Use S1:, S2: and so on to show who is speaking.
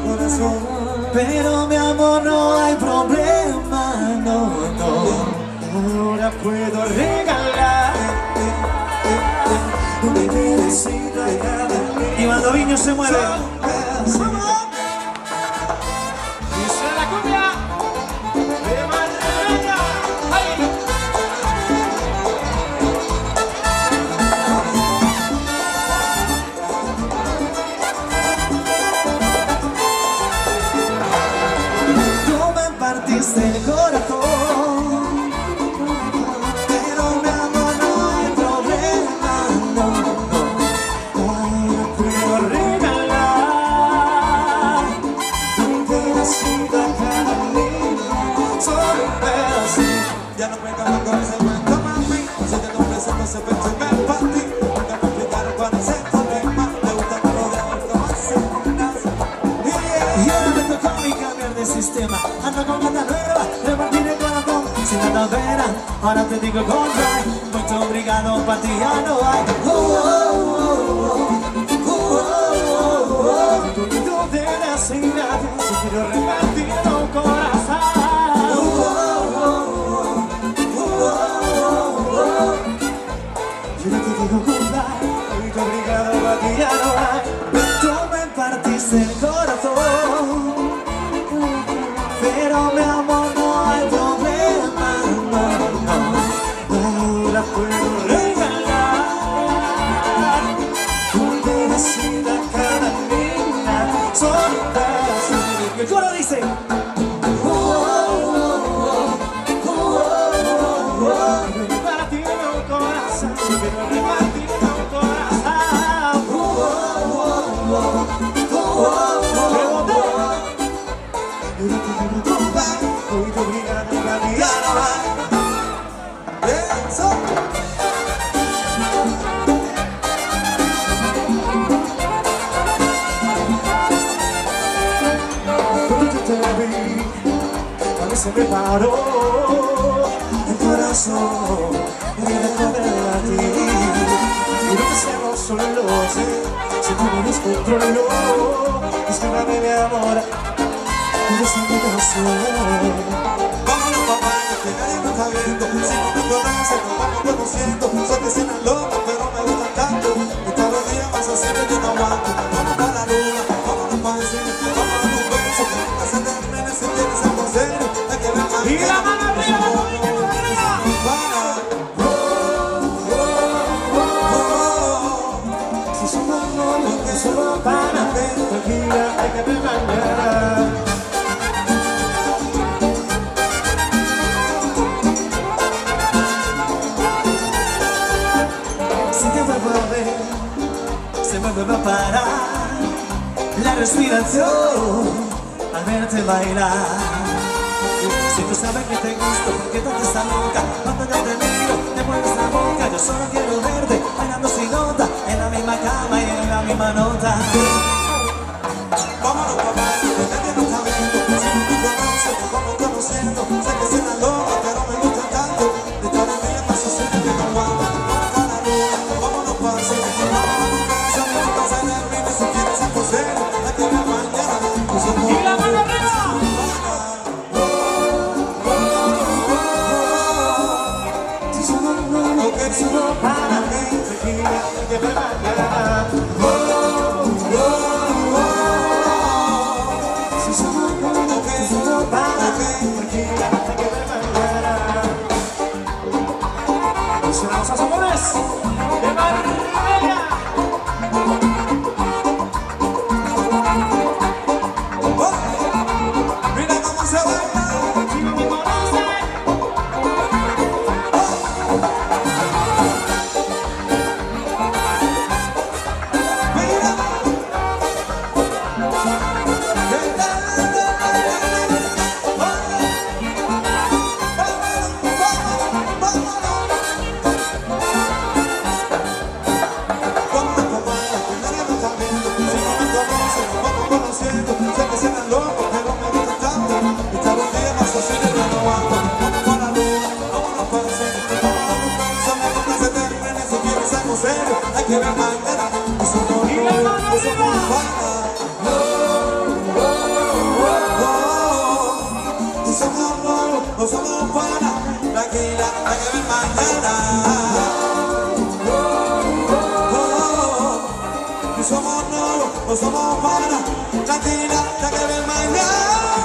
S1: corazón. Pero mi amor, no hay problema, no, no. Ahora puedo regalar un besito a cada día. Y cuando Viño se mueve,
S2: ¡Dice la cumbia! ¡De Madrileña! ¡Ay!
S1: tú me partiste el corazón. Pero mi amor, no hay problema, no, no. Ahora puedo regalar un pedacito a cada día. Solo un pedacito.
S3: Ya no me acabo con ese cuento, mami. Sé que tu beso no se pensó en para ti. Nunca me explicaron cuando se problema. Me gusta que lo dejo como se
S1: Y ahora me tocó a mí cambiar de sistema. Ando con gata nueva, repartir el corazón sin tanta pena. Ahora te digo goodbye, mucho obrigado, pa' ti ya no hay. Tú debes ir a Dios, si quiero repartir un corazón. Yo no te digo goodbye, mucho obrigado, pa' ti ya no hay. Tú me partiste el corazón, pero mi amor, no hay problema, no, no. Ahora puedo regalar un pedacito a cada niña, solo un pedacito. Y el coro dice para ti un corazón, quiero repartir un corazón. Yo no te digo goodbye, hoy te obligaron a mí ya no hay.
S3: Eso.
S1: Cuando yo te vi, a mí se me paró el corazón y me dejó de latir. Y no me siento solo, si tú me descontroló. Escúchame mi amor, eres mi corazón.
S3: Vámonos, papá, que nadie nos está viendo. Si no me conoces, nos vamos conociendo. Soy vecina loca, pero me gusta tanto. Y todos los días vas haciendo yo no aguanto. Vamos para la luna, vámonos para el cine. Vámonos a un beso, que nunca se termine si tienes algo serio. Hay que ver más.
S2: ¡Y la mano arriba, la mano arriba!
S1: Si somos novios, que solo para ti, tranquila, hay que ver mañana. Si te vuelvo a ver, se me vuelve a parar la respiración al verte bailar. Si tú sabes que te gusto, ¿por qué tanto estás loca? Cuando yo te miro, te mueves la boca. Yo solo quiero verte bailando sin nota, en la misma cama y en la misma nota.
S3: Vámonos, papá, que nadie nos está viendo. Si no me conoces, nos vamos conociendo. Sé que soy una loca, pero me gusta tanto. De todos los días vas haciendo que no aguanto. Vamos para la luna, vámonos para el cine. Vámonos a tu casa, que nunca se termine si quieres algo serio. Hay que ver mañana.
S2: ¡Y la mano arriba!
S1: Si somos novios, que solo para ti, tranquila, hay que ver mañana.
S3: no somos pana, tranquila, hay que ver mañana. Si somos novios, no somos pana, tranquila, hay que ver mañana.